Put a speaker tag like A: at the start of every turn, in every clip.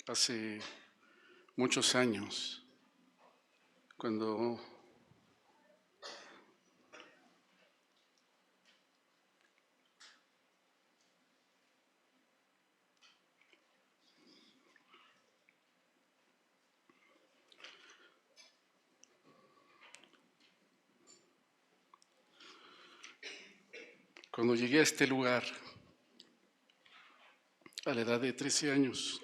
A: hace muchos años, cuando llegué a este lugar a la edad de 13 años.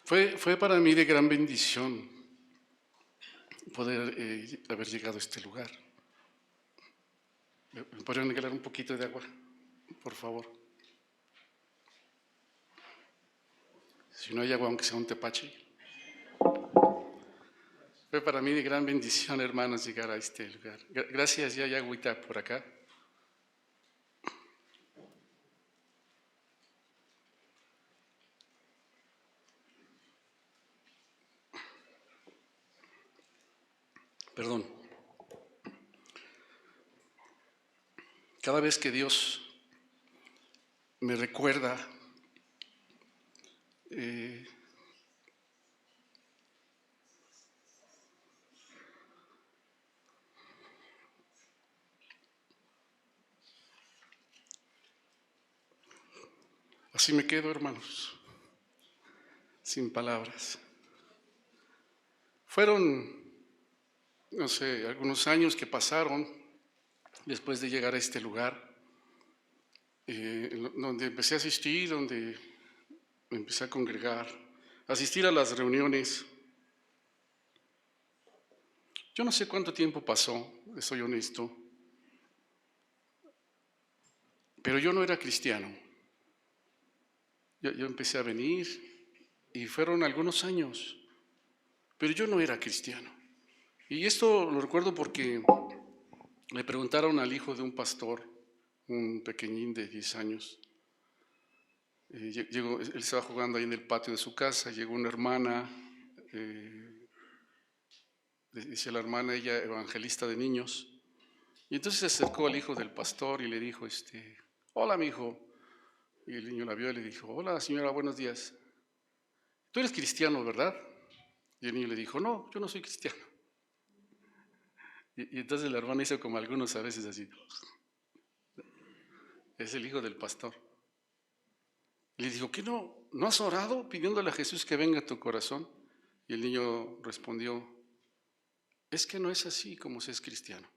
A: Fue para mí de gran bendición poder haber llegado a este lugar. ¿Me podrían regalar un poquito de agua, por favor? Si no hay agua, aunque sea un tepache. Fue para mí de gran bendición, hermanos, llegar a este lugar. Gracias, ya hay agüita por acá. Perdón. Cada vez que Dios me recuerda así me quedo, hermanos, sin palabras. Fueron, no sé, algunos años que pasaron después de llegar a este lugar, donde empecé a asistir, donde me empecé a congregar, asistir a las reuniones. Yo no sé cuánto tiempo pasó, soy honesto, pero yo no era cristiano. Yo empecé a venir y fueron algunos años, pero yo no era cristiano. Y esto lo recuerdo porque le preguntaron al hijo de un pastor, un pequeñín de 10 años. Él estaba jugando ahí en el patio de su casa, llegó una hermana, decía la hermana, ella evangelista de niños, y entonces se acercó al hijo del pastor y le dijo, hola mi hijo, y el niño la vio y le dijo, hola señora, buenos días, tú eres cristiano, ¿verdad? Y el niño le dijo, no, yo no soy cristiano. Y entonces la hermana hizo como algunos a veces así, es el hijo del pastor. Le dijo, ¿qué no has orado pidiéndole a Jesús que venga a tu corazón? Y el niño respondió, es que no es así como se es cristiano.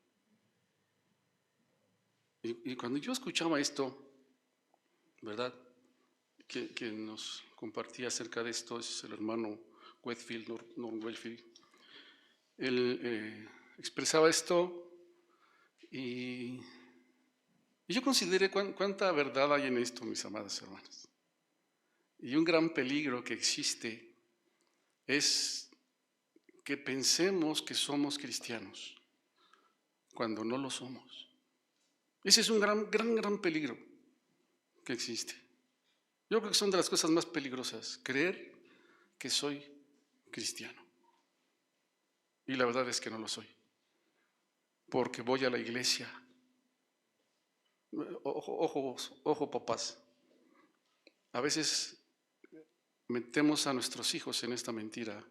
A: Y cuando yo escuchaba esto, ¿verdad? Que nos compartía acerca de esto, es el hermano Whitfield, Norm Whitfield. Él expresaba esto y yo consideré cuánta verdad hay en esto, mis amadas hermanas. Y un gran peligro que existe es que pensemos que somos cristianos cuando no lo somos. Ese es un gran peligro que existe. Yo creo que son de las cosas más peligrosas, creer que soy cristiano. Y la verdad es que no lo soy, porque voy a la iglesia. Ojo papás, a veces metemos a nuestros hijos en esta mentira,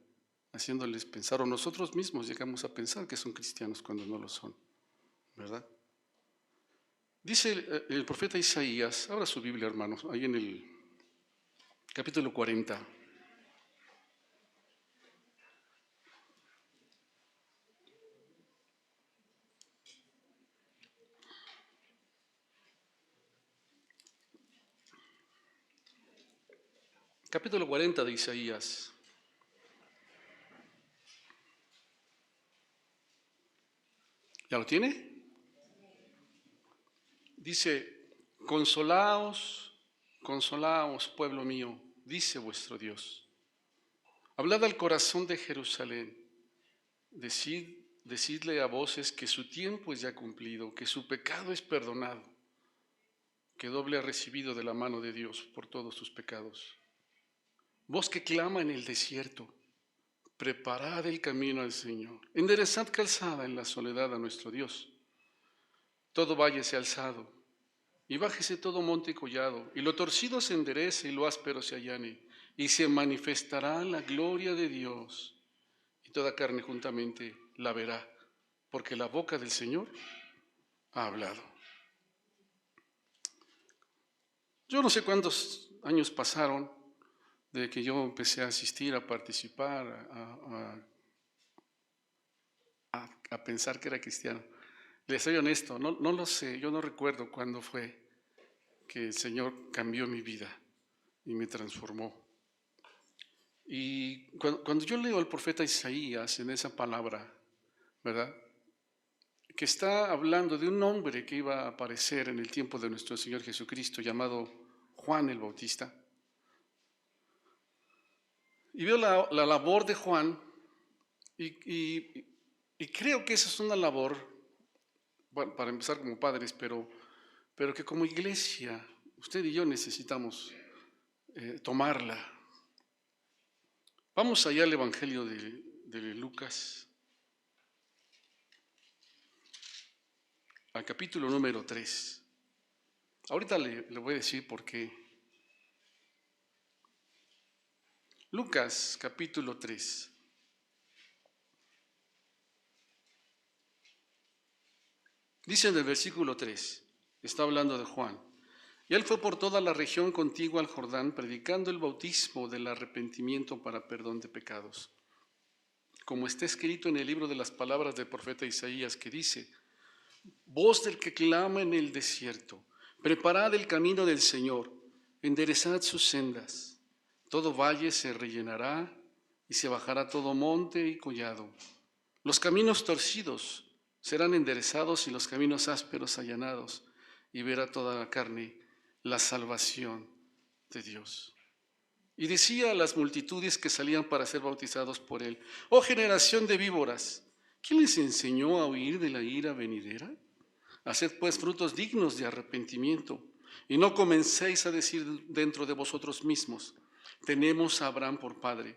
A: haciéndoles pensar, o nosotros mismos llegamos a pensar que son cristianos cuando no lo son, ¿verdad? Dice el profeta Isaías, abra su Biblia, hermanos, ahí en el capítulo 40. Capítulo 40 de Isaías. ¿Ya lo tiene? Dice, consolaos, pueblo mío, dice vuestro Dios. Hablad al corazón de Jerusalén, decidle a voces que su tiempo es ya cumplido, que su pecado es perdonado, que doble ha recibido de la mano de Dios por todos sus pecados. Voz que clama en el desierto, preparad el camino al Señor, enderezad calzada en la soledad a nuestro Dios. todo valle sea alzado, y bájese todo monte y collado, y lo torcido se enderece y lo áspero se allane, y se manifestará la gloria de Dios, y toda carne juntamente la verá, porque la boca del Señor ha hablado. Yo no sé cuántos años pasaron de que yo empecé a asistir, a participar, a pensar que era cristiano. Les soy honesto, no lo sé, yo no recuerdo cuándo fue que el Señor cambió mi vida y me transformó. Y cuando yo leo al profeta Isaías en esa palabra, ¿verdad?, que está hablando de un hombre que iba a aparecer en el tiempo de nuestro Señor Jesucristo, llamado Juan el Bautista. Y veo la labor de Juan y creo que esa es una labor, bueno, para empezar como padres, pero que como iglesia, usted y yo necesitamos tomarla. Vamos allá al Evangelio de Lucas, al capítulo número 3. Ahorita le voy a decir por qué. Lucas, capítulo 3. Dice en el versículo 3, está hablando de Juan. Y él fue por toda la región contigua al Jordán, predicando el bautismo del arrepentimiento para perdón de pecados. Como está escrito en el libro de las palabras del profeta Isaías, que dice: voz del que clama en el desierto, preparad el camino del Señor, enderezad sus sendas. Todo valle se rellenará y se bajará todo monte y collado. Los caminos torcidos serán enderezados y los caminos ásperos allanados, y verá toda la carne la salvación de Dios. Y decía a las multitudes que salían para ser bautizados por él: oh generación de víboras, ¿quién les enseñó a huir de la ira venidera? Haced pues frutos dignos de arrepentimiento, y no comencéis a decir dentro de vosotros mismos: tenemos a Abraham por padre,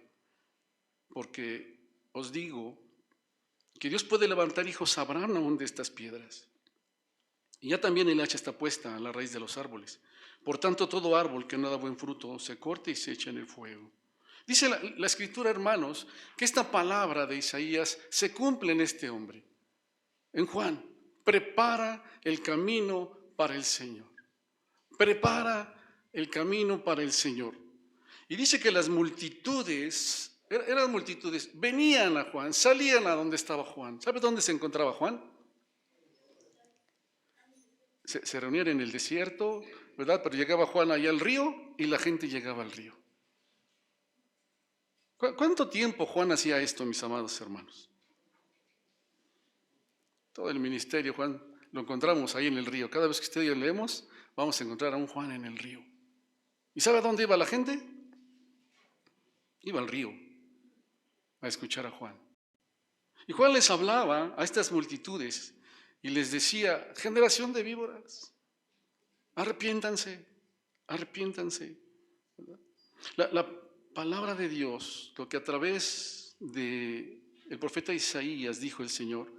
A: porque os digo que Dios puede levantar hijos a Abraham aún de estas piedras. Y ya también el hacha está puesta a la raíz de los árboles. Por tanto, todo árbol que no da buen fruto se corta y se echa en el fuego. Dice la Escritura, hermanos, que esta palabra de Isaías se cumple en este hombre, en Juan. Prepara el camino para el Señor. Prepara el camino para el Señor. Y dice que las multitudes, eran multitudes, venían a Juan, salían a donde estaba Juan. ¿Sabe dónde se encontraba Juan? Se reunían en el desierto, ¿verdad? Pero llegaba Juan allá al río y la gente llegaba al río. ¿Cuánto tiempo Juan hacía esto, mis amados hermanos? Todo el ministerio, Juan, lo encontramos ahí en el río. Cada vez que usted y yo leemos, vamos a encontrar a un Juan en el río. ¿Y sabe a dónde iba la gente? Iba al río a escuchar a Juan. Y Juan les hablaba a estas multitudes y les decía: generación de víboras, arrepiéntanse, arrepiéntanse. La palabra de Dios, lo que a través del profeta Isaías dijo el Señor: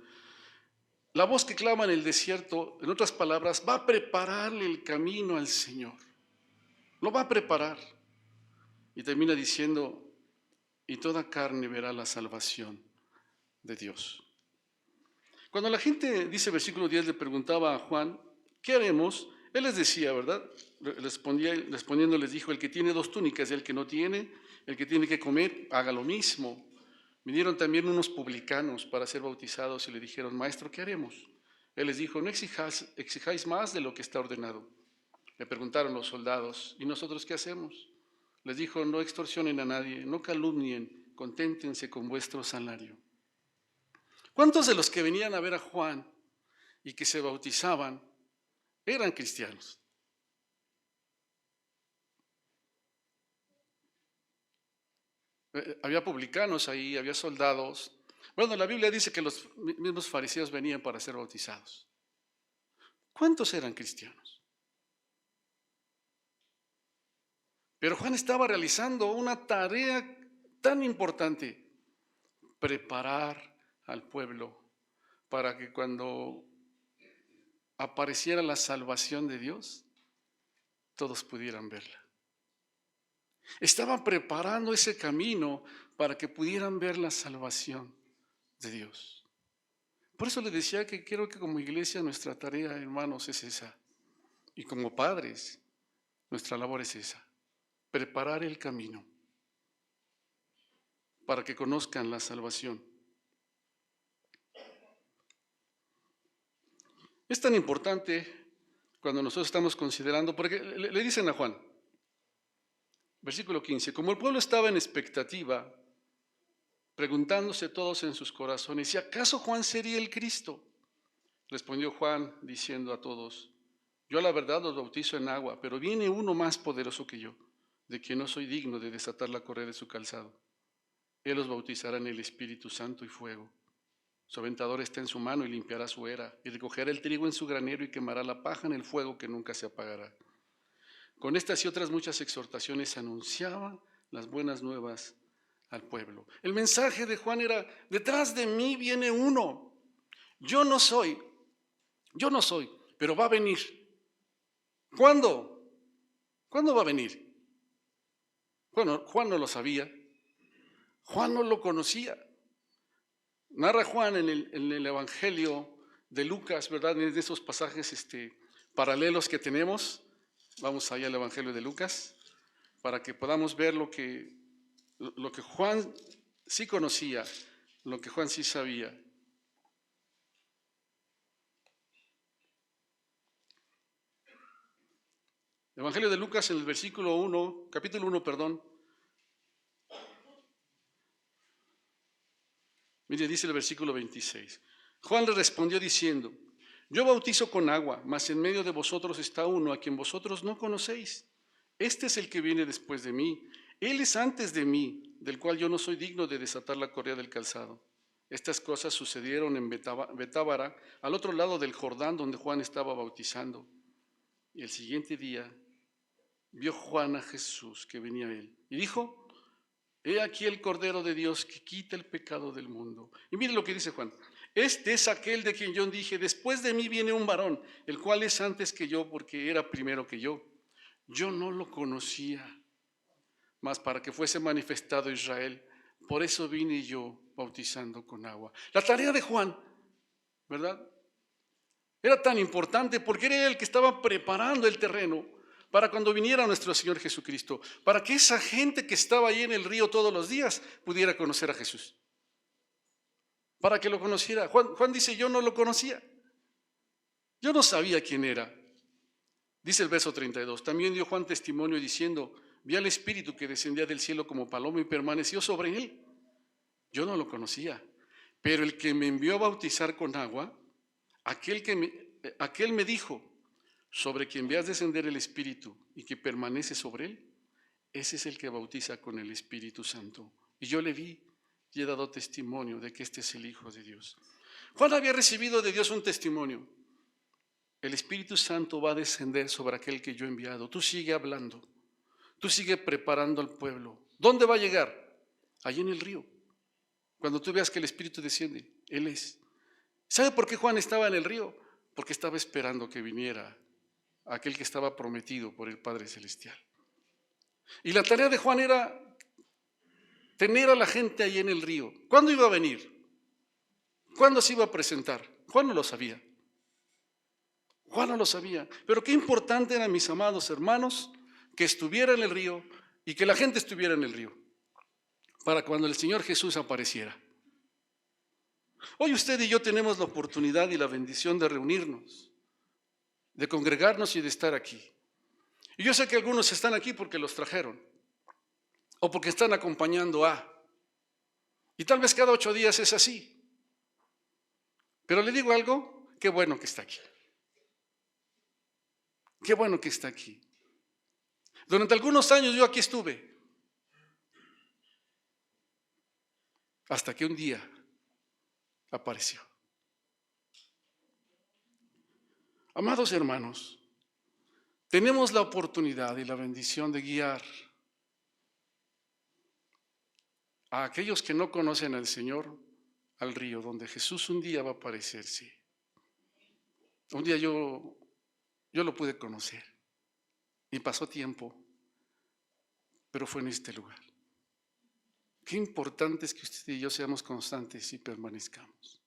A: la voz que clama en el desierto, en otras palabras, va a prepararle el camino al Señor. Lo va a preparar. Y termina diciendo: y toda carne verá la salvación de Dios. Cuando la gente, dice versículo 10, le preguntaba a Juan: ¿qué haremos? Él les decía, ¿verdad? Respondiendo les dijo: el que tiene 2 túnicas y el que no tiene, el que tiene que comer, haga lo mismo. Vinieron también unos publicanos para ser bautizados y le dijeron: maestro, ¿qué haremos? Él les dijo: no exijáis más de lo que está ordenado. Le preguntaron los soldados: ¿y nosotros qué hacemos? Les dijo: no extorsionen a nadie, no calumnien, conténtense con vuestro salario. ¿Cuántos de los que venían a ver a Juan y que se bautizaban eran cristianos? Había publicanos ahí, había soldados. Bueno, la Biblia dice que los mismos fariseos venían para ser bautizados. ¿Cuántos eran cristianos? Pero Juan estaba realizando una tarea tan importante: preparar al pueblo para que cuando apareciera la salvación de Dios, todos pudieran verla. Estaba preparando ese camino para que pudieran ver la salvación de Dios. Por eso le decía que creo que como iglesia nuestra tarea, hermanos, es esa. Y como padres, nuestra labor es esa. Preparar el camino para que conozcan la salvación. Es tan importante cuando nosotros estamos considerando, porque le dicen a Juan, versículo 15, como el pueblo estaba en expectativa, preguntándose todos en sus corazones, ¿si acaso Juan sería el Cristo? Respondió Juan diciendo a todos, yo a la verdad os bautizo en agua, pero viene uno más poderoso que yo, de quien no soy digno de desatar la correa de su calzado. Él os bautizará en el Espíritu Santo y fuego. Su aventador está en su mano y limpiará su era, y recogerá el trigo en su granero y quemará la paja en el fuego que nunca se apagará. Con estas y otras muchas exhortaciones anunciaba las buenas nuevas al pueblo. El mensaje de Juan era, detrás de mí viene uno. Yo no soy, pero va a venir. ¿Cuándo? ¿Cuándo va a venir? Bueno, Juan no lo sabía. Juan no lo conocía. Narra Juan en el Evangelio de Lucas, ¿verdad? En esos pasajes paralelos que tenemos. Vamos allá al Evangelio de Lucas para que podamos ver lo que Juan sí conocía, lo que Juan sí sabía. Evangelio de Lucas en el capítulo 1, perdón. Mire, dice el versículo 26. Juan le respondió diciendo, yo bautizo con agua, mas en medio de vosotros está uno a quien vosotros no conocéis. Este es el que viene después de mí. Él es antes de mí, del cual yo no soy digno de desatar la correa del calzado. Estas cosas sucedieron en Betábara, al otro lado del Jordán, donde Juan estaba bautizando. Y el siguiente día vio Juan a Jesús que venía a él y dijo, he aquí el Cordero de Dios que quita el pecado del mundo. Y mire lo que dice Juan. Este es aquel de quien yo dije, después de mí viene un varón, el cual es antes que yo porque era primero que yo. Yo no lo conocía, mas para que fuese manifestado Israel, por eso vine yo bautizando con agua. La tarea de Juan, ¿verdad? Era tan importante porque era el que estaba preparando el terreno para cuando viniera nuestro Señor Jesucristo, para que esa gente que estaba ahí en el río todos los días pudiera conocer a Jesús. Para que lo conociera. Juan dice, yo no lo conocía. Yo no sabía quién era. Dice el verso 32, también dio Juan testimonio diciendo, vi al Espíritu que descendía del cielo como paloma y permaneció sobre él. Yo no lo conocía, pero el que me envió a bautizar con agua, aquel me dijo, sobre quien veas descender el Espíritu y que permanece sobre él, ese es el que bautiza con el Espíritu Santo. Y yo le vi y he dado testimonio de que este es el Hijo de Dios. Juan había recibido de Dios un testimonio. El Espíritu Santo va a descender sobre aquel que yo he enviado. Tú sigue hablando, tú sigue preparando al pueblo. ¿Dónde va a llegar? Allí en el río. Cuando tú veas que el Espíritu desciende, Él es. ¿Sabe por qué Juan estaba en el río? Porque estaba esperando que viniera aquel que estaba prometido por el Padre Celestial. Y la tarea de Juan era tener a la gente ahí en el río. ¿Cuándo iba a venir? ¿Cuándo se iba a presentar? Juan no lo sabía. Juan no lo sabía. Pero qué importante era, mis amados hermanos, que estuviera en el río y que la gente estuviera en el río para cuando el Señor Jesús apareciera. Hoy usted y yo tenemos la oportunidad y la bendición de reunirnos, de congregarnos y de estar aquí. Y yo sé que algunos están aquí porque los trajeron o porque están acompañando a. Y tal vez cada 8 días es así. Pero le digo algo, qué bueno que está aquí. Qué bueno que está aquí. Durante algunos años yo aquí estuve. Hasta que un día apareció. Amados hermanos, tenemos la oportunidad y la bendición de guiar a aquellos que no conocen al Señor al río donde Jesús un día va a aparecerse. Un día yo lo pude conocer y pasó tiempo, pero fue en este lugar. Qué importante es que usted y yo seamos constantes y permanezcamos.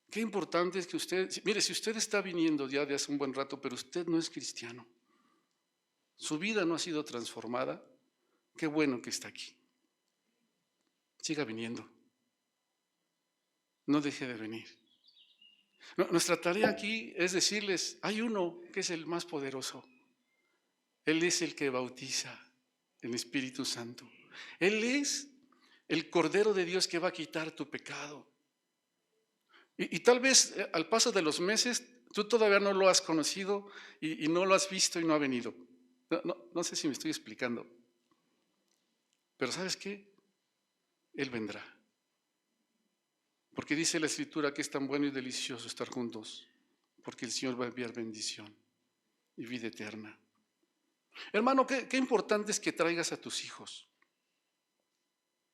A: Qué importante es que usted, mire, si usted está viniendo ya de hace un buen rato, pero usted no es cristiano, su vida no ha sido transformada, qué bueno que está aquí. Siga viniendo. No deje de venir. Nuestra tarea aquí es decirles, hay uno que es el más poderoso. Él es el que bautiza en Espíritu Santo. Él es el Cordero de Dios que va a quitar tu pecado. Y tal vez al paso de los meses tú todavía no lo has conocido y no lo has visto y no ha venido. No sé si me estoy explicando. Pero ¿sabes qué? Él vendrá. Porque dice la Escritura que es tan bueno y delicioso estar juntos, porque el Señor va a enviar bendición y vida eterna. Hermano, qué importante es que traigas a tus hijos,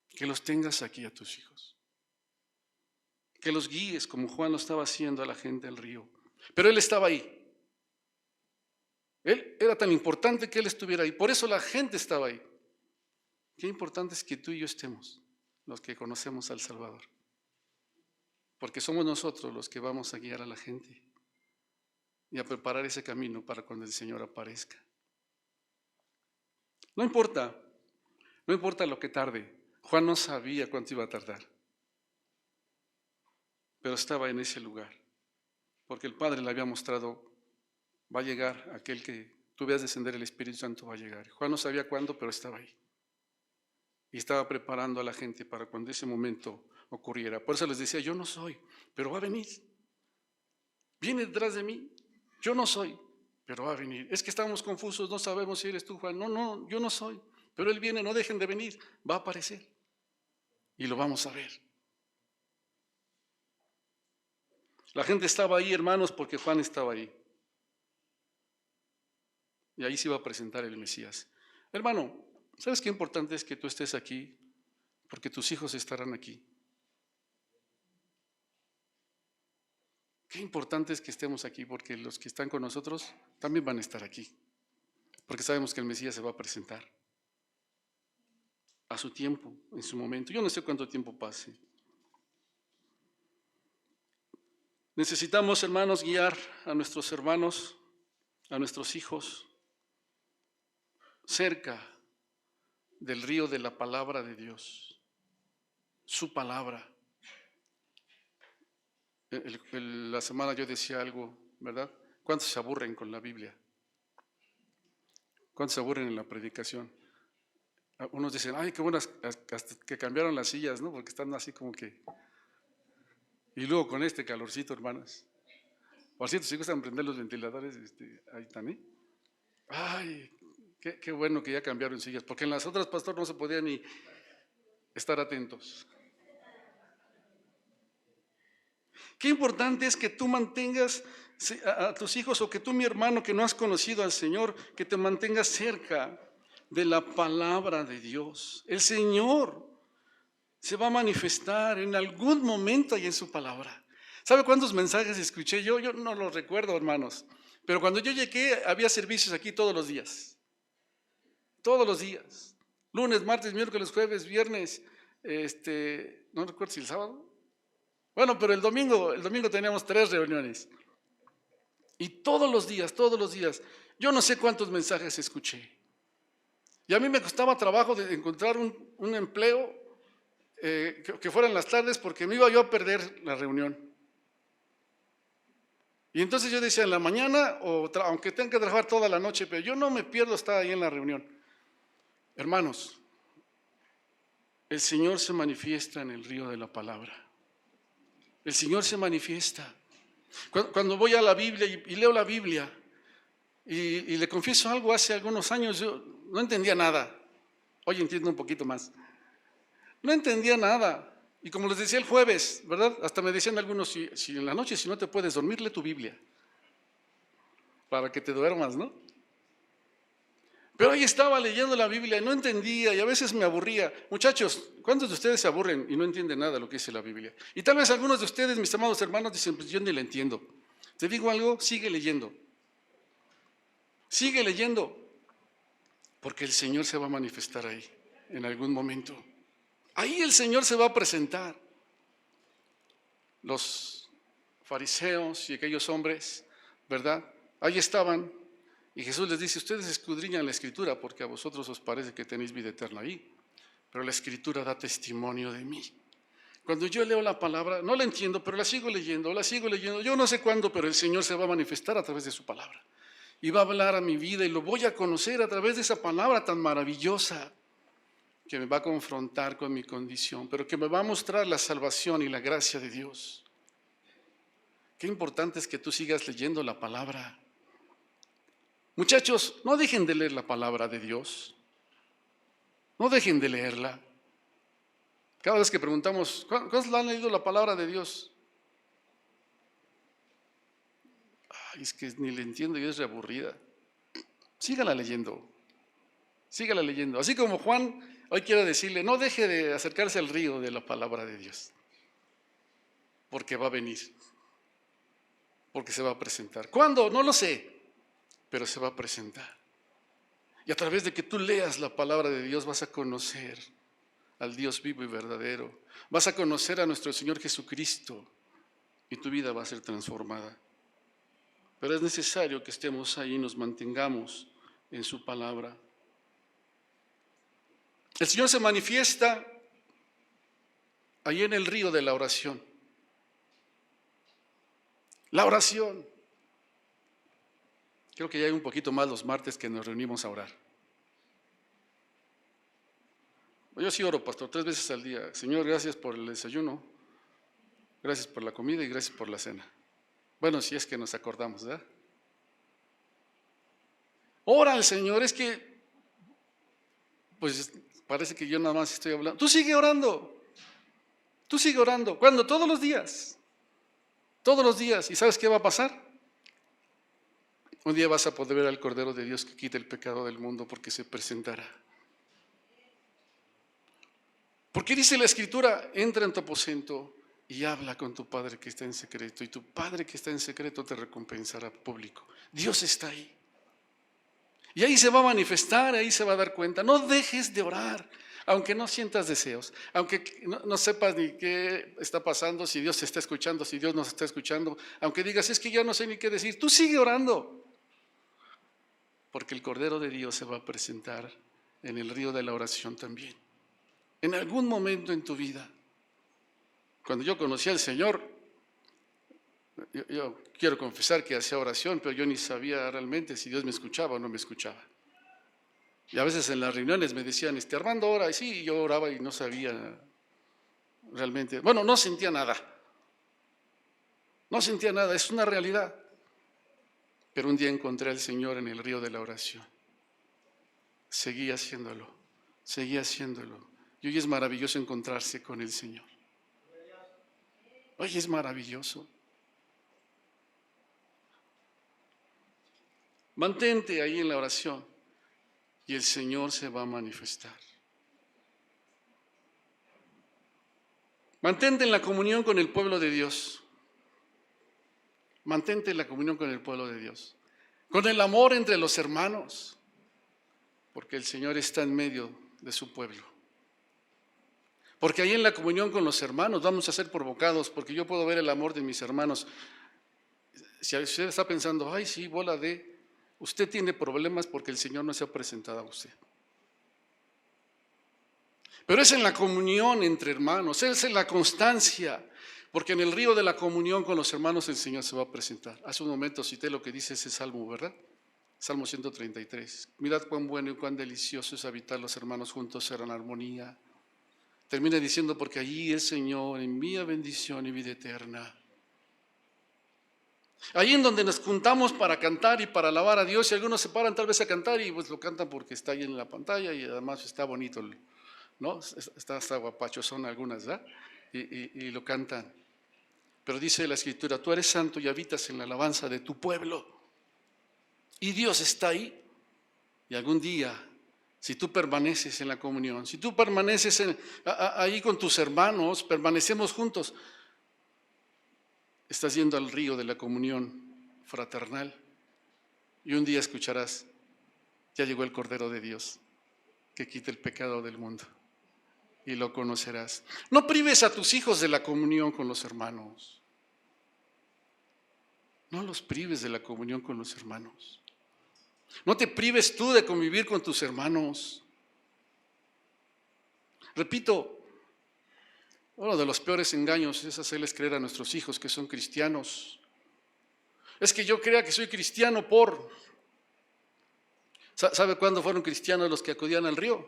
A: que los tengas aquí a tus hijos, que los guíes como Juan lo estaba haciendo a la gente del río. Pero él estaba ahí. Él era tan importante que él estuviera ahí, por eso la gente estaba ahí. Qué importante es que tú y yo estemos, los que conocemos al Salvador. Porque somos nosotros los que vamos a guiar a la gente y a preparar ese camino para cuando el Señor aparezca. No importa lo que tarde. Juan no sabía cuánto iba a tardar, pero estaba en ese lugar, porque el Padre le había mostrado, va a llegar aquel que tú veas descender el Espíritu Santo, va a llegar. Juan no sabía cuándo, pero estaba ahí. Y estaba preparando a la gente para cuando ese momento ocurriera. Por eso les decía, yo no soy, pero va a venir. Viene detrás de mí, yo no soy, pero va a venir. Es que estamos confusos, no sabemos si eres tú, Juan. No, yo no soy, pero Él viene, no dejen de venir, va a aparecer. Y lo vamos a ver. La gente estaba ahí, hermanos, porque Juan estaba ahí. Y ahí se iba a presentar el Mesías. Hermano, ¿sabes qué importante es que tú estés aquí? Porque tus hijos estarán aquí. Qué importante es que estemos aquí, porque los que están con nosotros también van a estar aquí. Porque sabemos que el Mesías se va a presentar a su tiempo, en su momento. Yo no sé cuánto tiempo pase. Necesitamos, hermanos, guiar a nuestros hermanos, a nuestros hijos, cerca del río de la palabra de Dios, su palabra. La semana yo decía algo, ¿verdad? ¿Cuántos se aburren con la Biblia? ¿Cuántos se aburren en la predicación? Unos dicen, ay, qué buenas, hasta que cambiaron las sillas, ¿no? Porque están así como que… Y luego con este calorcito, hermanos. Por cierto, si gustan prender los ventiladores, ahí están, ¿eh? Ay, qué bueno que ya cambiaron sillas, porque en las otras, pastor, no se podía ni estar atentos. Qué importante es que tú mantengas a tus hijos, o que tú, mi hermano, que no has conocido al Señor, que te mantengas cerca de la palabra de Dios. El Señor se va a manifestar en algún momento y en su palabra. ¿Sabe cuántos mensajes escuché yo? Yo no los recuerdo, hermanos, pero cuando yo llegué había servicios aquí todos los días. Todos los días. Lunes, martes, miércoles, jueves, viernes, no recuerdo si el sábado. Bueno, pero el domingo teníamos 3 reuniones. Y todos los días, yo no sé cuántos mensajes escuché. Y a mí me costaba trabajo de encontrar un empleo que fuera en las tardes, porque me iba yo a perder la reunión. Y entonces yo decía, en la mañana, aunque tenga que trabajar toda la noche, pero yo no me pierdo estar ahí en la reunión. Hermanos, el Señor se manifiesta en el río de la palabra. El Señor se manifiesta. Cuando voy a la Biblia y leo la Biblia, y le confieso algo, hace algunos años yo no entendía nada. Hoy entiendo un poquito más. No entendía nada. Y como les decía el jueves, ¿verdad? Hasta me decían algunos, si en la noche, si no te puedes dormir, lee tu Biblia, para que te duermas, ¿no? Pero ahí estaba leyendo la Biblia y no entendía, y a veces me aburría. Muchachos, ¿cuántos de ustedes se aburren y no entienden nada de lo que dice la Biblia? Y tal vez algunos de ustedes, mis amados hermanos, dicen, pues yo ni la entiendo. Te digo algo, sigue leyendo. Sigue leyendo, porque el Señor se va a manifestar ahí en algún momento. Ahí el Señor se va a presentar. Los fariseos y aquellos hombres, ¿verdad? Ahí estaban, y Jesús les dice: ustedes escudriñan la Escritura porque a vosotros os parece que tenéis vida eterna ahí, pero la Escritura da testimonio de mí. Cuando yo leo la palabra, no la entiendo, pero la sigo leyendo. Yo no sé cuándo, pero el Señor se va a manifestar a través de su palabra. Y va a hablar a mi vida y lo voy a conocer a través de esa palabra tan maravillosa que me va a confrontar con mi condición, pero que me va a mostrar la salvación y la gracia de Dios. Qué importante es que tú sigas leyendo la palabra. Muchachos, no dejen de leer la palabra de Dios. No dejen de leerla. Cada vez que preguntamos, ¿cuántos han leído la palabra de Dios? Ay, es que ni le entiendo y es reaburrida. Sígala leyendo. Sígala leyendo. Así como Juan, hoy quiero decirle, no deje de acercarse al río de la palabra de Dios. Porque va a venir. Porque se va a presentar. ¿Cuándo? No lo sé, pero se va a presentar. Y a través de que tú leas la palabra de Dios vas a conocer al Dios vivo y verdadero. Vas a conocer a nuestro Señor Jesucristo y tu vida va a ser transformada. Pero es necesario que estemos ahí y nos mantengamos en su palabra. El Señor se manifiesta ahí en el río de la oración. La oración. Creo que ya hay un poquito más los martes que nos reunimos a orar. Yo sí oro, pastor, 3 veces al día. Señor, gracias por el desayuno, gracias por la comida y gracias por la cena. Bueno, si es que nos acordamos, ¿verdad? Ora al Señor, es que, pues parece que yo nada más estoy hablando. Tú sigue orando. ¿Cuándo? Todos los días. Todos los días. ¿Y sabes qué va a pasar? Un día vas a poder ver al Cordero de Dios que quita el pecado del mundo porque se presentará. Porque dice la Escritura, entra en tu aposento y habla con tu Padre que está en secreto, y tu Padre que está en secreto te recompensará público. Dios está ahí. Y ahí se va a manifestar, ahí se va a dar cuenta. No dejes de orar, aunque no sientas deseos, aunque no sepas ni qué está pasando, si Dios te está escuchando, si Dios nos está escuchando, aunque digas, es que ya no sé ni qué decir, tú sigue orando. Porque el Cordero de Dios se va a presentar en el río de la oración también. En algún momento en tu vida, cuando yo conocí al Señor, yo quiero confesar que hacía oración, pero yo ni sabía realmente si Dios me escuchaba o no me escuchaba. Y a veces en las reuniones me decían, Armando, ora, y sí, yo oraba y no sabía realmente, bueno, no sentía nada. No sentía nada, es una realidad. Pero un día encontré al Señor en el río de la oración. Seguí haciéndolo. Y hoy es maravilloso encontrarse con el Señor. Hoy es maravilloso. Mantente ahí en la oración y el Señor se va a manifestar. Mantente en la comunión con el pueblo de Dios. Mantente en la comunión con el pueblo de Dios. Con el amor entre los hermanos. Porque el Señor está en medio de su pueblo. Porque ahí en la comunión con los hermanos vamos a ser provocados, porque yo puedo ver el amor de mis hermanos. Si usted está pensando, ay sí, bola de, usted tiene problemas porque el Señor no se ha presentado a usted. Pero es en la comunión entre hermanos, es en la constancia, porque en el río de la comunión con los hermanos el Señor se va a presentar. Hace un momento cité lo que dice ese salmo, ¿verdad? Salmo 133. Mirad cuán bueno y cuán delicioso es habitar los hermanos juntos en armonía. Termina diciendo, porque allí el Señor envía bendición y vida eterna. Ahí en donde nos juntamos para cantar y para alabar a Dios, y algunos se paran tal vez a cantar y pues lo cantan porque está ahí en la pantalla y además está bonito, ¿no? Está guapacho, son algunas, ¿verdad? Y lo cantan. Pero dice la Escritura, tú eres santo y habitas en la alabanza de tu pueblo. Y Dios está ahí. Y algún día, si tú permaneces en la comunión, si tú permaneces ahí con tus hermanos, permanecemos juntos, estás yendo al río de la comunión fraternal, y un día escucharás: ya llegó el Cordero de Dios, que quita el pecado del mundo, y lo conocerás. No prives a tus hijos de la comunión con los hermanos. No los prives de la comunión con los hermanos. No te prives tú de convivir con tus hermanos. Repito, uno de los peores engaños es hacerles creer a nuestros hijos que son cristianos. Es que yo crea que soy cristiano por... ¿Sabe cuándo fueron cristianos los que acudían al río?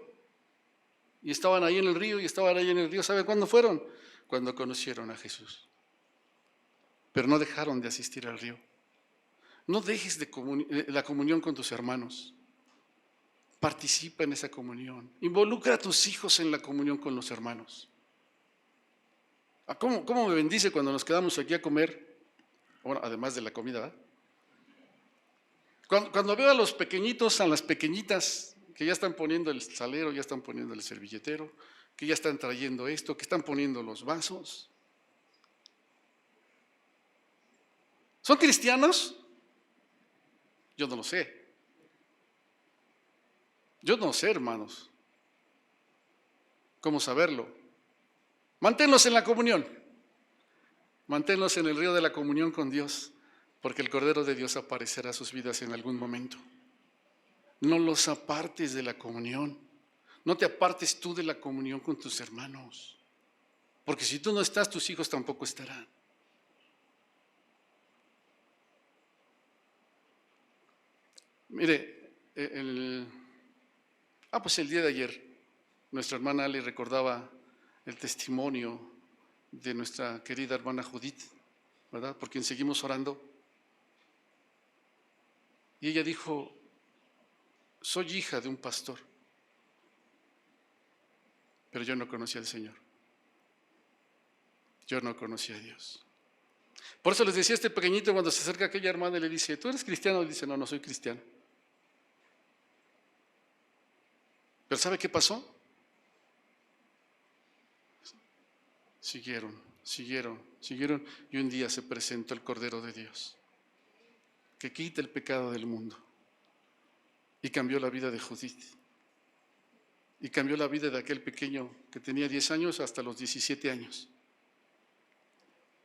A: Y estaban ahí en el río y estaban ahí en el río. ¿Sabe cuándo fueron? Cuando conocieron a Jesús. Pero no dejaron de asistir al río. No dejes la comunión con tus hermanos. Participa en esa comunión. Involucra a tus hijos en la comunión con los hermanos. ¿Cómo me bendice cuando nos quedamos aquí a comer? Bueno, además de la comida, ¿verdad? Cuando veo a los pequeñitos, a las pequeñitas, que ya están poniendo el salero, ya están poniendo el servilletero, que ya están trayendo esto, que están poniendo los vasos. ¿Son cristianos? Yo no lo sé. Yo no sé, hermanos. ¿Cómo saberlo? Manténlos en la comunión. Manténlos en el río de la comunión con Dios, porque el Cordero de Dios aparecerá a sus vidas en algún momento. No los apartes de la comunión. No te apartes tú de la comunión con tus hermanos, porque si tú no estás, tus hijos tampoco estarán. Mire, el día de ayer nuestra hermana Ali recordaba el testimonio de nuestra querida hermana Judith, ¿verdad? Por quien seguimos orando. Y ella dijo: soy hija de un pastor, pero yo no conocía al Señor. Yo no conocía a Dios. Por eso les decía a este pequeñito, cuando se acerca a aquella hermana y le dice: ¿tú eres cristiano? Y dice: no, no soy cristiano. Pero ¿sabe qué pasó? Siguieron, y un día se presentó el Cordero de Dios, que quita el pecado del mundo, y cambió la vida de Judith, y cambió la vida de aquel pequeño que tenía 10 años hasta los 17 años,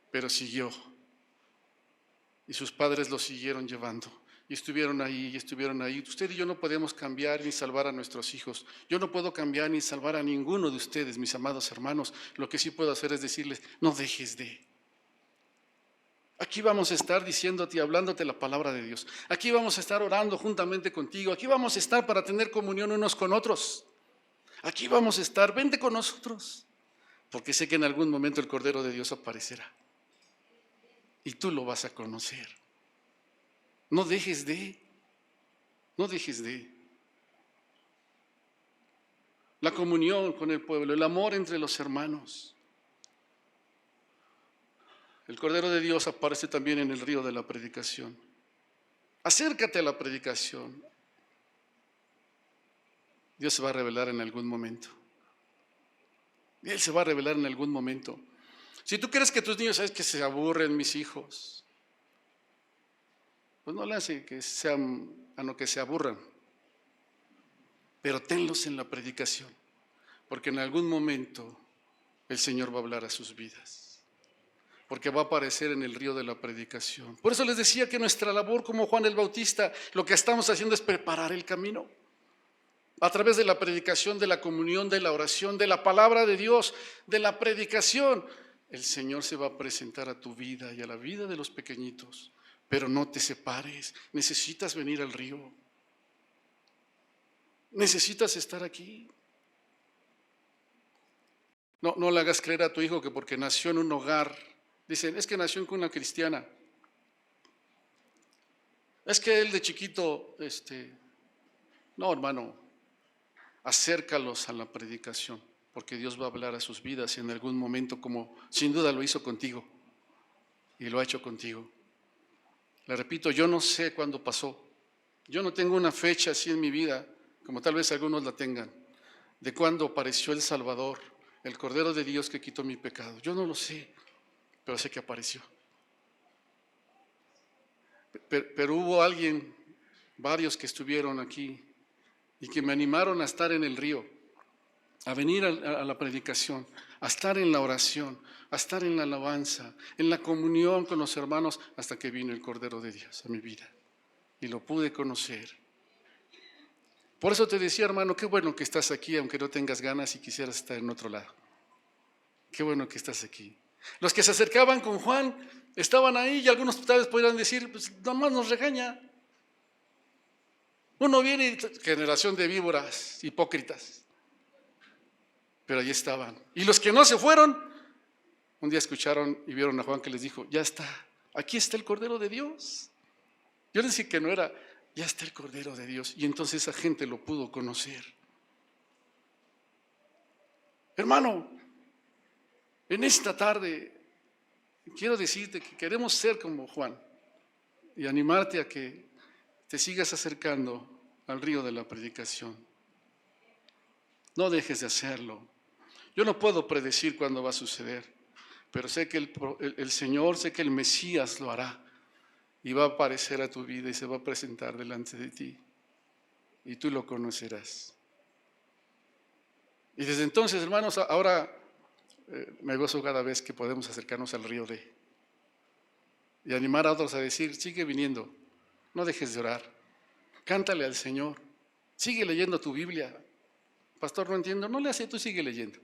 A: pero siguió, y sus padres lo siguieron llevando, y estuvieron ahí. Usted y yo no podemos cambiar ni salvar a nuestros hijos. Yo no puedo cambiar ni salvar a ninguno de ustedes, mis amados hermanos. Lo que sí puedo hacer es decirles: no dejes de. Aquí vamos a estar diciéndote y hablándote la palabra de Dios. Aquí vamos a estar orando juntamente contigo. Aquí vamos a estar para tener comunión unos con otros. Aquí vamos a estar, vente con nosotros. Porque sé que en algún momento el Cordero de Dios aparecerá. Y tú lo vas a conocer. No dejes de. La comunión con el pueblo, el amor entre los hermanos. El Cordero de Dios aparece también en el río de la predicación. Acércate a la predicación. Dios se va a revelar en algún momento. Él se va a revelar en algún momento. Si tú crees que tus niños, sabes que se aburren, mis hijos, pues no le hace que se aburran, pero tenlos en la predicación, porque en algún momento el Señor va a hablar a sus vidas, porque va a aparecer en el río de la predicación. Por eso les decía que nuestra labor como Juan el Bautista, lo que estamos haciendo es preparar el camino, a través de la predicación, de la comunión, de la oración, de la palabra de Dios, de la predicación. El Señor se va a presentar a tu vida y a la vida de los pequeñitos. Pero no te separes, necesitas venir al río. Necesitas estar aquí. No le hagas creer a tu hijo que porque nació en un hogar, dicen, es que nació en cuna cristiana. Es que él de chiquito, no, hermano, acércalos a la predicación, porque Dios va a hablar a sus vidas en algún momento, como sin duda lo hizo contigo y lo ha hecho contigo. Le repito, yo no sé cuándo pasó. Yo no tengo una fecha así en mi vida, como tal vez algunos la tengan, de cuándo apareció el Salvador, el Cordero de Dios que quitó mi pecado. Yo no lo sé, pero sé que apareció. Pero hubo varios que estuvieron aquí y que me animaron a estar en el río, a venir a la predicación, a estar en la oración, a estar en la alabanza, en la comunión con los hermanos, hasta que vino el Cordero de Dios a mi vida y lo pude conocer. Por eso te decía, hermano, qué bueno que estás aquí, aunque no tengas ganas y quisieras estar en otro lado. Qué bueno que estás aquí. Los que se acercaban con Juan estaban ahí y algunos tal vez podrían decir, pues nomás nos regaña. Uno viene y generación de víboras, hipócritas. Pero allí estaban. Y los que no se fueron, un día escucharon y vieron a Juan que les dijo, ya está, aquí está el Cordero de Dios. Yo les dije que no era, ya está el Cordero de Dios. Y entonces esa gente lo pudo conocer. Hermano, en esta tarde quiero decirte que queremos ser como Juan y animarte a que te sigas acercando al río de la predicación. No dejes de hacerlo. Yo no puedo predecir cuándo va a suceder, pero sé que el Señor, sé que el Mesías lo hará y va a aparecer a tu vida y se va a presentar delante de ti y tú lo conocerás. Y desde entonces, hermanos, ahora me gozo cada vez que podemos acercarnos al río y animar a otros a decir, sigue viniendo, no dejes de orar, cántale al Señor, sigue leyendo tu Biblia. Pastor, no entiendo, no le hace, tú sigue leyendo.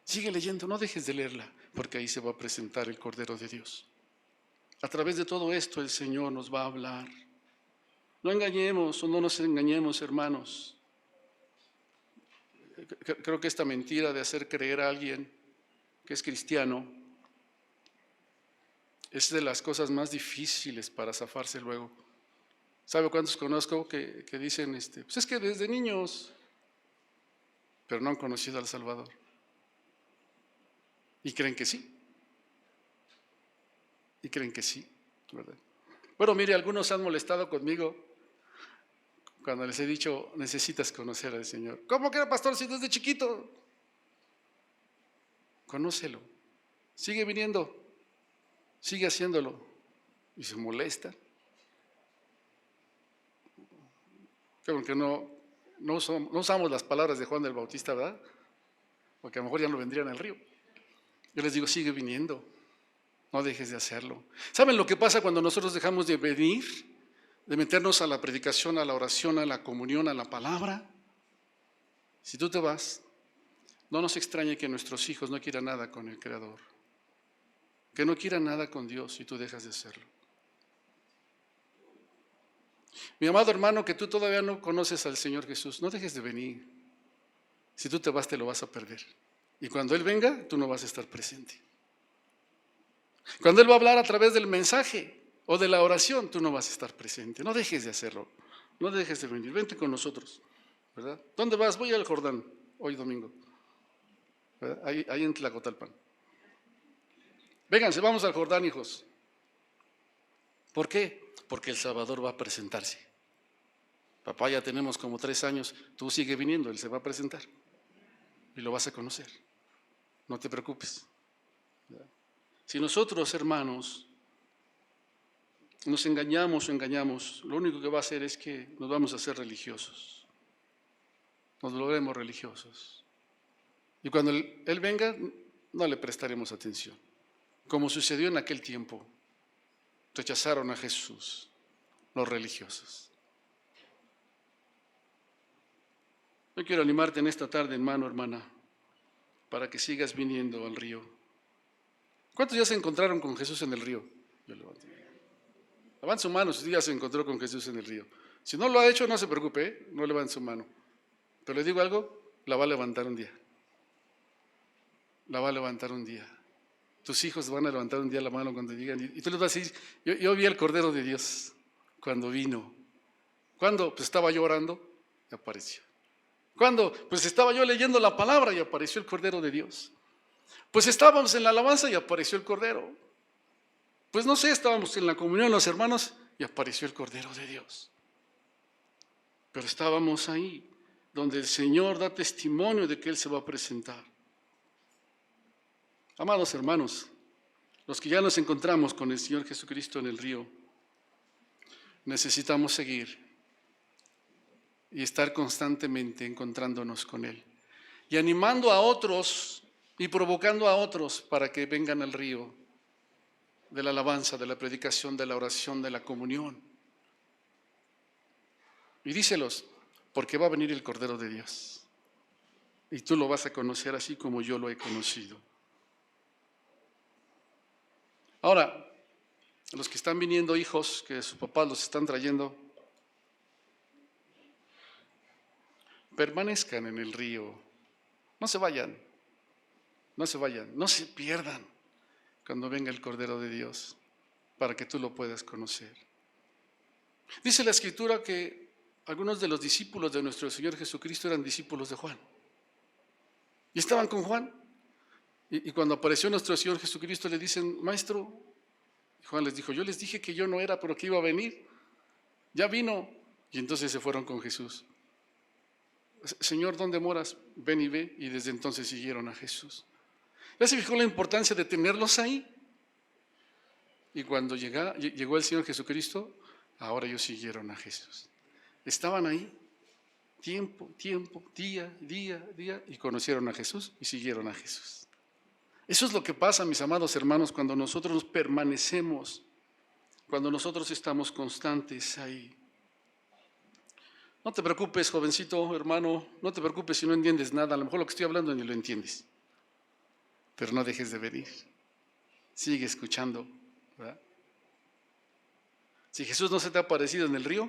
A: Sigue leyendo, no dejes de leerla, porque ahí se va a presentar el Cordero de Dios. A través de todo esto el Señor nos va a hablar. No engañemos o no nos engañemos, hermanos. Creo que esta mentira de hacer creer a alguien que es cristiano es de las cosas más difíciles para zafarse luego. ¿Sabe cuántos conozco que dicen, pues es que desde niños, pero no han conocido al Salvador? Y creen que sí. Y creen que sí, ¿verdad? Bueno, mire, algunos han molestado conmigo cuando les he dicho, necesitas conocer al Señor. ¿Cómo que era, pastor, si desde chiquito? Conócelo. Sigue viniendo. Sigue haciéndolo. Y se molesta. Creo que no usamos las palabras de Juan el Bautista, ¿verdad? Porque a lo mejor ya no vendrían al río. Yo les digo, sigue viniendo. No dejes de hacerlo. ¿Saben lo que pasa cuando nosotros dejamos de venir? De meternos a la predicación, a la oración, a la comunión, a la palabra. Si tú te vas, no nos extrañe que nuestros hijos no quieran nada con el Creador. Que no quieran nada con Dios si tú dejas de hacerlo. Mi amado hermano, que tú todavía no conoces al Señor Jesús, no dejes de venir. Si tú te vas, te lo vas a perder. Y cuando Él venga, tú no vas a estar presente. Cuando Él va a hablar a través del mensaje o de la oración, tú no vas a estar presente. No dejes de hacerlo. No dejes de venir. Vente con nosotros, ¿verdad? ¿Dónde vas? Voy al Jordán, hoy domingo, ¿verdad? Ahí en Tlacotalpan. Vénganse, vamos al Jordán, hijos. ¿Por qué? Porque el Salvador va a presentarse. Papá, ya tenemos como 3 años, tú sigue viniendo, Él se va a presentar y lo vas a conocer. No te preocupes. Si nosotros, hermanos, nos engañamos, lo único que va a hacer es que nos vamos a hacer religiosos. Nos volveremos religiosos. Y cuando Él venga, no le prestaremos atención. Como sucedió en aquel tiempo, rechazaron a Jesús, los religiosos. Yo quiero animarte en esta tarde, hermano, hermana, para que sigas viniendo al río. ¿Cuántos ya se encontraron con Jesús en el río? Yo levanto. Levante su mano si ya se encontró con Jesús en el río. Si no lo ha hecho, no se preocupe, no levante su mano. Pero le digo algo, la va a levantar un día. La va a levantar un día. Tus hijos van a levantar un día la mano cuando digan, y tú les vas a decir, yo vi al Cordero de Dios cuando vino. ¿Cuándo? Pues estaba yo orando y apareció. ¿Cuándo? Pues estaba yo leyendo la palabra y apareció el Cordero de Dios. Pues estábamos en la alabanza y apareció el Cordero. Pues no sé, estábamos en la comunión los hermanos y apareció el Cordero de Dios. Pero estábamos ahí, donde el Señor da testimonio de que Él se va a presentar. Amados hermanos, los que ya nos encontramos con el Señor Jesucristo en el río, necesitamos seguir y estar constantemente encontrándonos con Él y animando a otros y provocando a otros para que vengan al río de la alabanza, de la predicación, de la oración, de la comunión. Y díselos, porque va a venir el Cordero de Dios y tú lo vas a conocer así como yo lo he conocido. Ahora, los que están viniendo hijos, que sus papás los están trayendo, permanezcan en el río, no se vayan, no se vayan, no se pierdan cuando venga el Cordero de Dios, para que tú lo puedas conocer. Dice la Escritura que algunos de los discípulos de nuestro Señor Jesucristo eran discípulos de Juan, y estaban con Juan, y cuando apareció nuestro Señor Jesucristo le dicen, Maestro, y Juan les dijo, yo les dije que yo no era, pero que iba a venir, ya vino, y entonces se fueron con Jesús. Señor, ¿dónde moras? Ven y ve, y desde entonces siguieron a Jesús. ¿Ya se fijó la importancia de tenerlos ahí? Y cuando llegó el Señor Jesucristo, ahora ellos siguieron a Jesús. Estaban ahí, tiempo, día, y conocieron a Jesús y siguieron a Jesús. Eso es lo que pasa, mis amados hermanos, cuando nosotros permanecemos, cuando nosotros estamos constantes ahí. No te preocupes, jovencito, hermano, no te preocupes si no entiendes nada, a lo mejor lo que estoy hablando ni lo entiendes, pero no dejes de venir, sigue escuchando, ¿verdad? Si Jesús no se te ha aparecido en el río,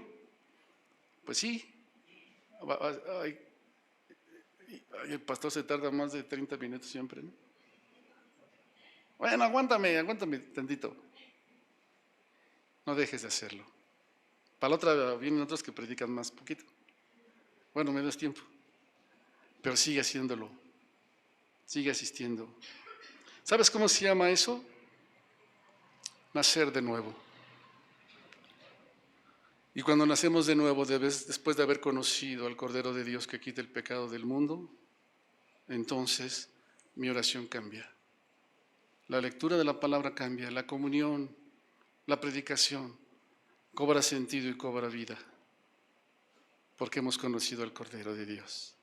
A: pues sí, el pastor se tarda más de 30 minutos siempre, ¿no? Bueno, aguántame tantito, no dejes de hacerlo. Para la otra vienen otros que predican más poquito. Bueno, menos tiempo. Pero sigue haciéndolo. Sigue asistiendo. ¿Sabes cómo se llama eso? Nacer de nuevo. Y cuando nacemos de nuevo, después de haber conocido al Cordero de Dios que quita el pecado del mundo, entonces mi oración cambia. La lectura de la palabra cambia. La comunión, la predicación, cobra sentido y cobra vida, porque hemos conocido al Cordero de Dios.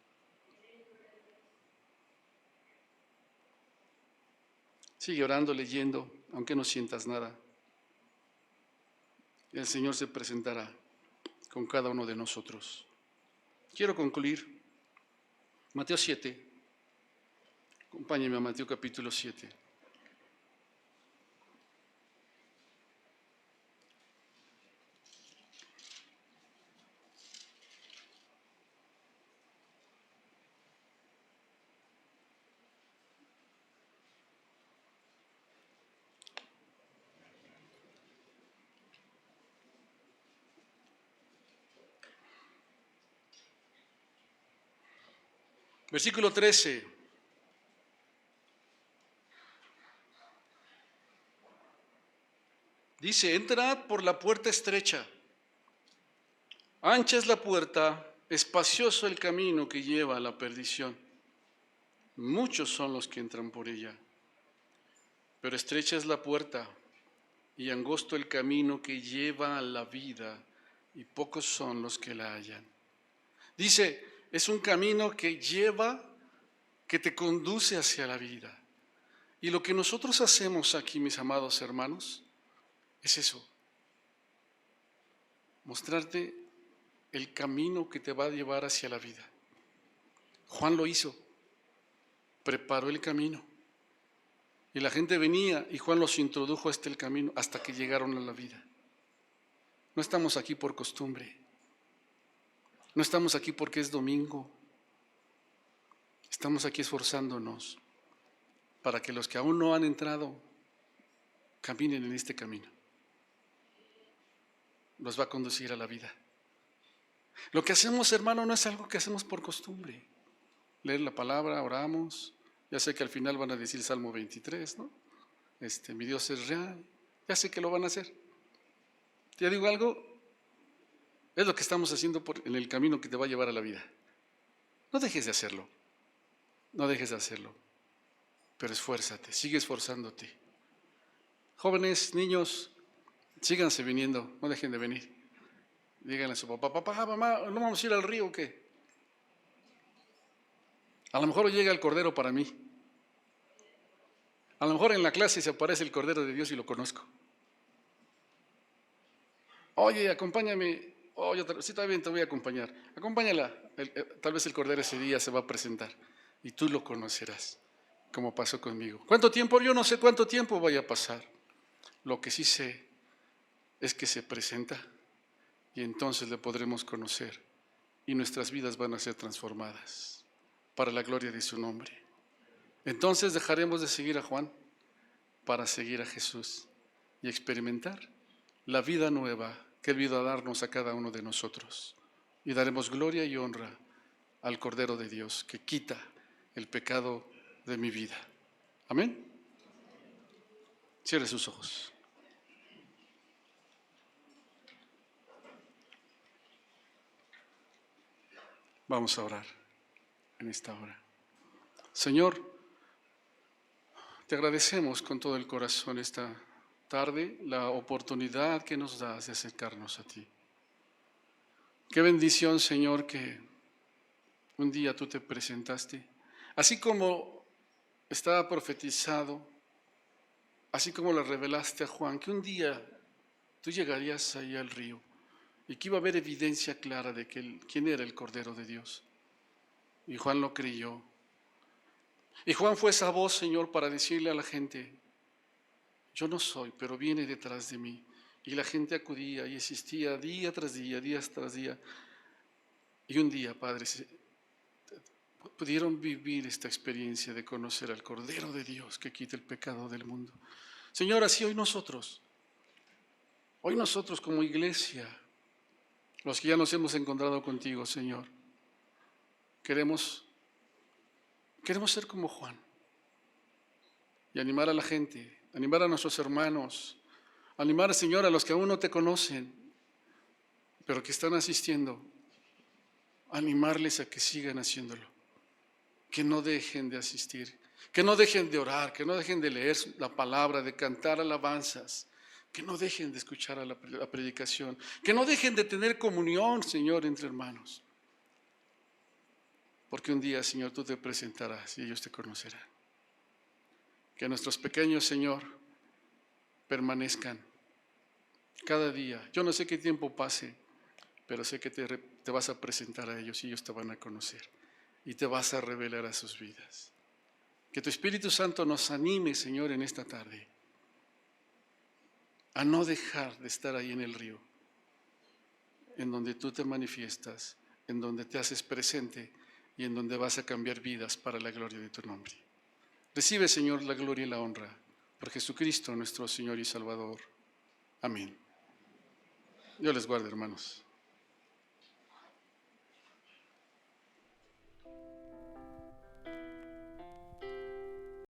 A: Sigue orando, leyendo, aunque no sientas nada. El Señor se presentará con cada uno de nosotros. Quiero concluir. Mateo 7. Acompáñenme a Mateo capítulo 7. Versículo 13. Dice, entrad por la puerta estrecha. Ancha es la puerta, espacioso el camino que lleva a la perdición. Muchos son los que entran por ella. Pero estrecha es la puerta y angosto el camino que lleva a la vida, y pocos son los que la hallan. Dice, es un camino que que te conduce hacia la vida. Y lo que nosotros hacemos aquí, mis amados hermanos, es eso. Mostrarte el camino que te va a llevar hacia la vida. Juan lo hizo, preparó el camino. Y la gente venía y Juan los introdujo hasta el camino, hasta que llegaron a la vida. No estamos aquí por costumbre. No estamos aquí porque es domingo. Estamos aquí esforzándonos para que los que aún no han entrado caminen en este camino. Los va a conducir a la vida. Lo que hacemos, hermano, no es algo que hacemos por costumbre. Leer la palabra, oramos. Ya sé que al final van a decir Salmo 23, ¿no? Mi Dios es real. Ya sé que lo van a hacer. Te digo algo, es lo que estamos haciendo en el camino que te va a llevar a la vida. No dejes de hacerlo. No dejes de hacerlo. Pero esfuérzate, sigue esforzándote. Jóvenes, niños, síganse viniendo, no dejen de venir. Díganle a su papá, papá, mamá, ¿no vamos a ir al río o qué? A lo mejor llega el Cordero para mí. A lo mejor en la clase se aparece el Cordero de Dios y lo conozco. Oye, acompáñame. Oye, sí, está bien, te voy a acompañar. Acompáñala. Tal vez el Cordero ese día se va a presentar y tú lo conocerás, como pasó conmigo. ¿Cuánto tiempo? Yo no sé cuánto tiempo vaya a pasar. Lo que sí sé es que se presenta y entonces le podremos conocer y nuestras vidas van a ser transformadas para la gloria de su nombre. Entonces dejaremos de seguir a Juan para seguir a Jesús y experimentar la vida nueva que Él vino a darnos a cada uno de nosotros. Y daremos gloria y honra al Cordero de Dios que quita el pecado de mi vida. Amén. Cierre sus ojos. Vamos a orar en esta hora. Señor, te agradecemos con todo el corazón esta tarde la oportunidad que nos das de acercarnos a ti. Qué bendición, Señor, que un día tú te presentaste, así como estaba profetizado, así como le revelaste a Juan, que un día tú llegarías ahí al río y que iba a haber evidencia clara de quién era el Cordero de Dios. Y Juan lo creyó. Y Juan fue esa voz, Señor, para decirle a la gente, yo no soy, pero viene detrás de mí. Y la gente acudía y existía día tras día, día tras día. Y un día, Padre, pudieron vivir esta experiencia de conocer al Cordero de Dios que quita el pecado del mundo. Señor, así hoy nosotros como iglesia, los que ya nos hemos encontrado contigo, Señor, queremos ser como Juan y animar a la gente, animar a nuestros hermanos, animar, Señor, a los que aún no te conocen, pero que están asistiendo, animarles a que sigan haciéndolo, que no dejen de asistir, que no dejen de orar, que no dejen de leer la palabra, de cantar alabanzas, que no dejen de escuchar a la predicación, que no dejen de tener comunión, Señor, entre hermanos. Porque un día, Señor, tú te presentarás y ellos te conocerán. Que nuestros pequeños, Señor, permanezcan cada día. Yo no sé qué tiempo pase, pero sé que te vas a presentar a ellos y ellos te van a conocer y te vas a revelar a sus vidas. Que tu Espíritu Santo nos anime, Señor, en esta tarde a no dejar de estar ahí en el río, en donde tú te manifiestas, en donde te haces presente y en donde vas a cambiar vidas para la gloria de tu nombre. Recibe, Señor, la gloria y la honra por Jesucristo, nuestro Señor y Salvador. Amén. Dios les guarde, hermanos.